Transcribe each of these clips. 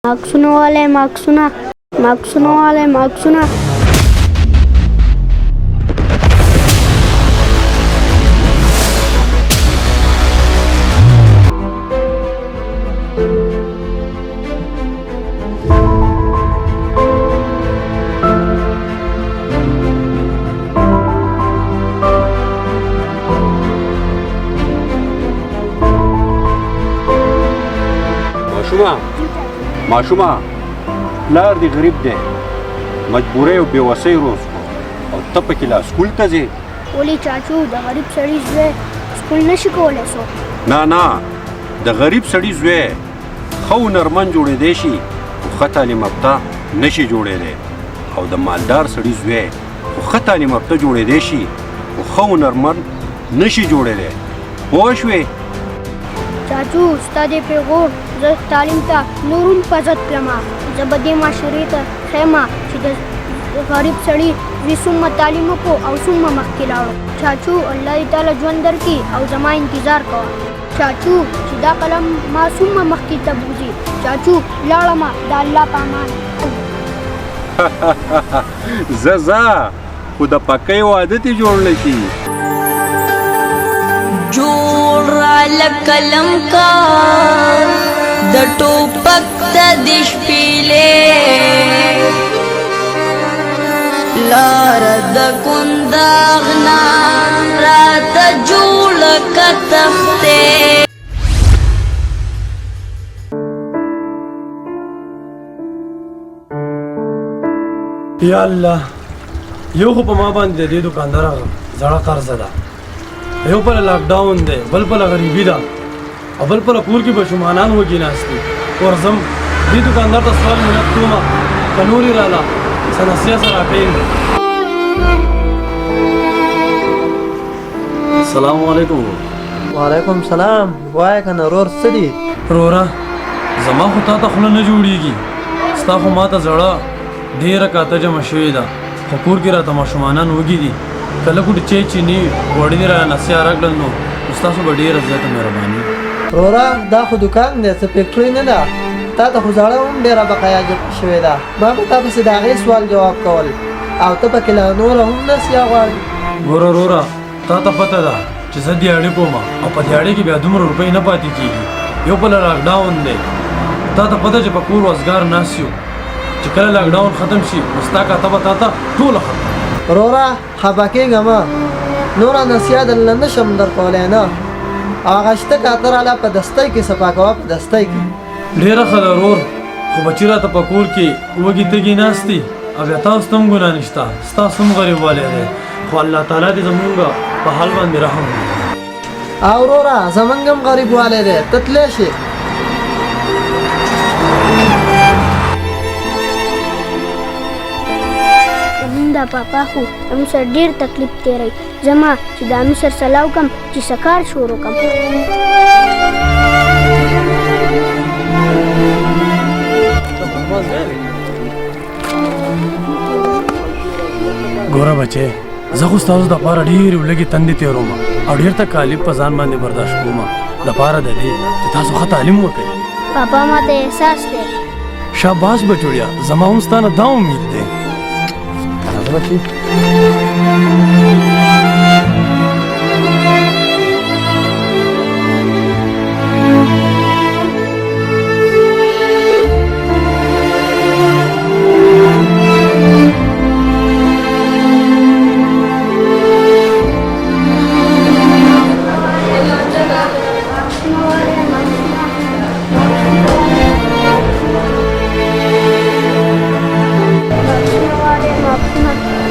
मार्क्सों वाले मार्क्सों माशुमा پلار دی غریب دی مجبوری او بېوسۍ روز کو او ته پکې لا سکول ته ځې ولې چاچو د غریب سړي زوی سکول نشي کولی څوک نه د غریب سړي زوی ښه هنرمند جوړېدی شي خو ښه تعلیم یافته نشي جوړېدی او د مالدار سړي زوی خو ښه تعلیم یافته جوړېدی شي خو ښه هنرمند نشي جوړېدی پوه شوې چاچو ستا دې پیغور زه تعلیم ته نور هم پزت کړمه زه به دې معاشرې ته ښیم چې د غریب سړي زوی څومره تعلیم وکړو او څومره مخکې لاړو چاچو الله دې تعالی ژوند درکړي او زما انتظار کوه چاچو چې دا قلم ما څومره مخکې ته بوځي چاچو لاړمه د الله په امان زه خو د پکۍ واده دې جوړ نه شي جوړ را لکلم کا د ټوپک ته د شپېلې لار د کنداغ نه راته جوړه که تختې یا الله یو خو په ما باندې د دې دوکاندار زړه قرضه ده یو پله لاک ډاون دی بل پله غریبي ده او بل پله کور کې به شومانان وږي ناست دي ورځم دې دوکاندار ته سوال منت کومه که نور یې راله څه نصیحت راکوي السلام علیکم وعلیکم سلام وایه که نه رور څه دي وروره زما خو تا ته خوله نه جوړېږي ستا خو ما ته زړه ډېره کاته جمع شوې ده خو کور کې راته ماشومانان وږي دي کله کوټ چینی غوړي دې را نصیحت راکړل نو ستاسو به ډېره زیاته مهرباني وروره دا خو دوکان دی څه فیکټري نه ده تا ته خو زړه هم ډېره بقایا شوې ده ما به تا پسې د هغې سوال جواب کول او ته پکې لا نوره هم نصیحت غواړې ګوره وروره تا ته پته ده چې زه دیاړې کوم او په دیاړې کې بیا دومره روپۍ نه پاتې کېږي یو پله لاکډاون دی تا ته پته چې په کور وزګار ناست یو چې کله لاکډاون ختم شي نو ستا کاته به تا ته ټوله ختم وروره خفه کېږه مه نوره نصیحت درله نشم درکولی نه هغه شته کاته راله په دستۍ کې صفا کوه په دستۍ کې ډېره ښه ده ورور خو بچي راته په کور کې وږي تږي ناست دي او بیا تاسو ته هم ګناه نشته ستاسو هم غریبوالی دی خو الله تعالی دې زمونږ په حال باندې رحم وکړي او وروره زمونږ هم غریبوالی دی ته تلی شي دا پاپا خو هم سر ډېر تکلیف تیری زما چې د امي سر سلاو کم چې سکار شروع کم ګوره بچې زه خو ستاسو دپاره ډېرې لږې تندې تېروم او ډېر تکالیف په ځان باندې برداشت کوم دپاره د دې چې تاسو ښه تعلیم وکړئ پاپا ما ته احساس دی شاباس بچوړیا زما هم ستا نه دا امید دی بچی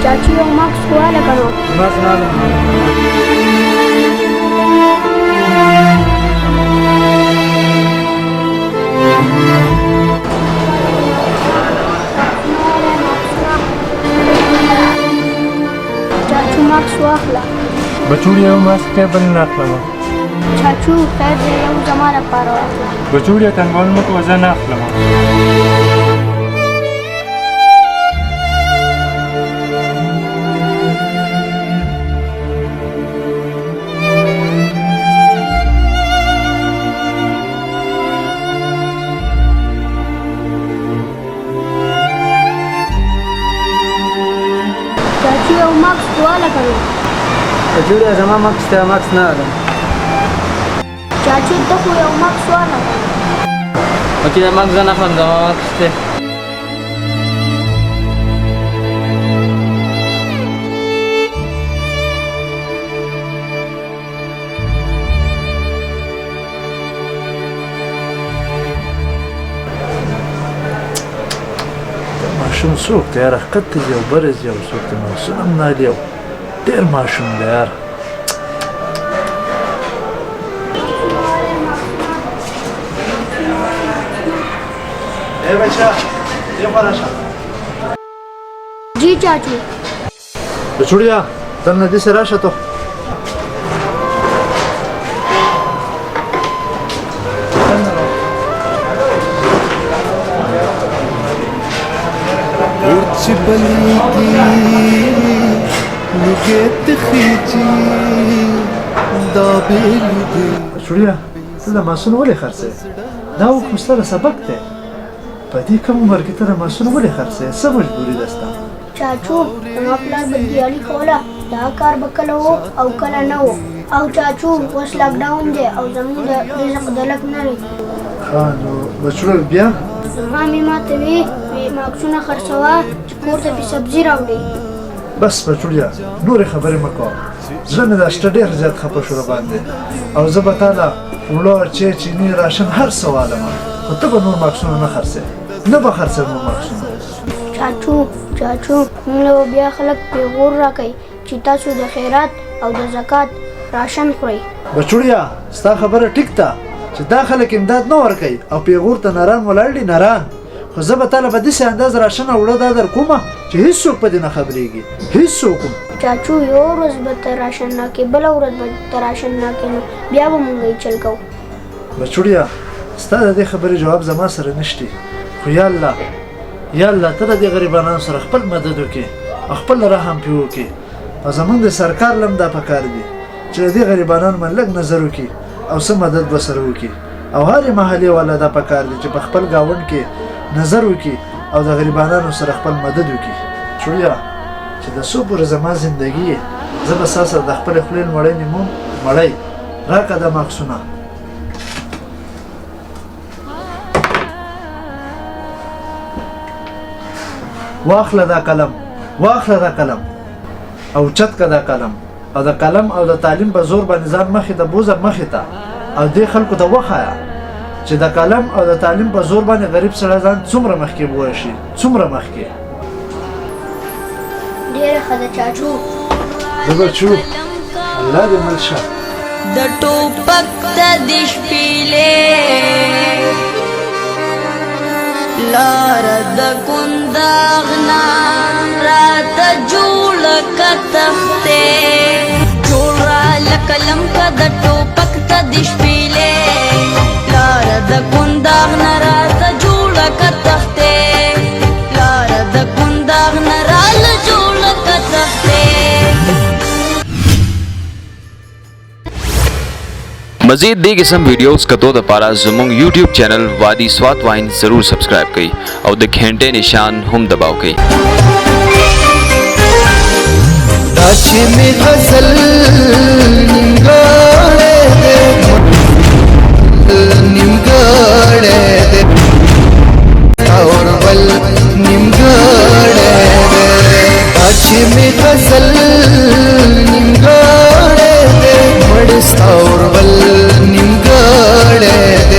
चाची और मार्क्स हुआ लगाना बस ना चाचू मार्क्स वाखला بچوړیا ما څه بل نه اخلم चाचू خیر دې یو زماره پاره بچوړیا څنګه مو کو ځنه اخلم سواله کوي جوړه زما مکس ته مکس نه ده چاچو ته خو یو مکس سواله کوي اوکې مکس نه خلم زما مکس ته ماشوم څوک دی یاره حقیقت ته ځي او بره ځي او څوک ته ماسونه هم نالي او ډېر ماشوم دی یاره ای بچه دې خوا راشه جی چاچو بچوړیا دلته دې سره راشه ته چې بلیږي لږې تخیجي دا بیلږي بچوړیا ته د ماسونه ولې خرڅوې دا خو ستا د سبق دی په دې کم عمر کې ته د ماسونه ولې خرڅوې څه مجبوري ده ستا چاچو زما پلار بدیالي کوله دا کار به کله و او کله نه و او چاچو اوس لاکډاون دی او زموږ د رزق دلک نه دی ښه نو بچوړ بیا زما مې ماته وی ماکسونه خرڅوه چې کور ته پې سبزي راوړي بس بچوړیا نورې خبرې مه کوه زړه مې دا شته ډېر زیات خفه شو راباندې او زه به تا له اوړه چای چیني راشن هر څه والمه خو ته به نور ماکسونه نه خرڅې نه به خرڅې نور ماکسونه چاچو موږ له بیا خلک پیغور راکوي چې تاسو د خیرات او د زکات راشن خورئ بچوړیا ستا خبره ټیک ده چې دا خلک امداد نه ورکوي او پیغور ته نران ولاړ دي نران خو زه به تاله په داسې انداز راشن او اوړه دا در کومه چې هېڅوک په دې نه خبرېږي هېڅوک هم چاچو یو ورځ به ته راشن راکې بله ورځ به ته راشن راکې نو بیا به مونږ یې چل کوو بچوړیا ستا د دې خبرې جواب زما سره نشته خو یا الله ته د دې غریبانو سره خپل مدد وکړي او خپل رحم پرې وکړي او زموږ د سرکار لم دا پکار دي چې د دې غریبانو من لږ نظر وکړي او څه مدد به سره وکړي او هرې محلې والا دا پکار دي چې په خپل ګاونډ کې نظر وکړي او د غریبانو سره خپل مدد وکړي چوړیا چې د څو پورې زما زندګي زه به ستا سره د خپلې خولې مړی نیمم مړی راکړه دا ماکسونه واخله دا قلم او چت که دا قلم او د قلم او د تعلیم په زور باندې ځان مخې ته بوزه مخې ته او دې خلکو ته وښایه چې د قلم او د تعلیم په زور باندې غریب سړی ځان څومره مخکې بوشي څومره مخکې ډېره ښه ده چاچو زه بچو الله دې مل شه د ټوپک ته د شپېلې لاره د کنداغ نه راته جوړه که تختې جوړ راله قلم که د ټوپک ته د شپېلې لاره د کنداغ نه راته جوړه که تختې لاره د کنداغ نه راله جوړه که تختې मजीद दी किस्म वीडियोस कतो द पारा ज़ुमुंग यूट्यूब चैनल वादी स्वात वाइन ज़रूर सब्सक्राइब कई और द घंटे निशान हम दबाओ कई दाचे में गजल निमगाड़े दे और बल निमगाड़े दे दाचे में गजल